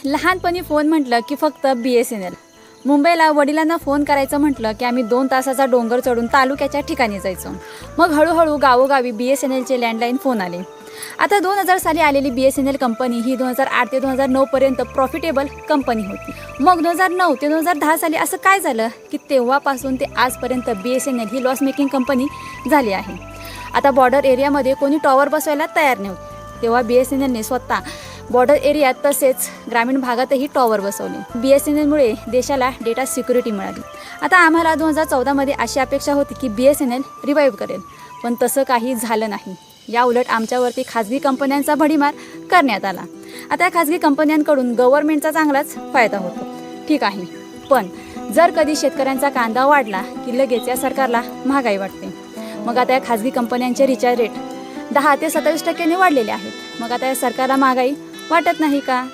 लहानपणी फोन म्हटलं की फक्त BSNL. मुंबईला वडिलांना फोन करायचं म्हटलं की आम्ही 2 तासाचा डोंगर चढून तालुक्याच्या ठिकाणी जायचो. मग हळूहळू गावोगावी BSNLचे लँडलाईन फोन आले. आता 2000 साली आलेली BSNL कंपनी ही 2008 ते 2009 पर्यंत प्रॉफिटेबल कंपनी होती. मग 2009 ते 2010 साली असं काय झालं की तेव्हापासून ते आजपर्यंत BSNL ही लॉस मेकिंग कंपनी झाली आहे. आता बॉर्डर एरियामध्ये कोणी टॉवर बसवायला तयार नव्हते. तेव्हा BSNLने स्वतः बॉर्डर एरियात तसेच ग्रामीण भागातही टॉवर बसवले. BSNLमुळे देशाला डेटा सिक्युरिटी मिळाली. आता आम्हाला 2014मध्ये अशी अपेक्षा होती की BSNL रिवाईव्ह करेल, पण तसं काही झालं नाही. या उलट आमच्यावरती खाजगी कंपन्यांचा भडीमार करण्यात आला. आता या खाजगी कंपन्यांकडून गव्हर्नमेंटचा चांगलाच फायदा होतो, ठीक आहे, पण जर कधी शेतकऱ्यांचा कांदा वाढला की लगेच या सरकारला महागाई वाटते. मग आता या खाजगी कंपन्यांचे रिचार्ज रेट 10 ते 27% वाढलेले आहेत. मग आता या सरकारला महागाई वाटत नाही का?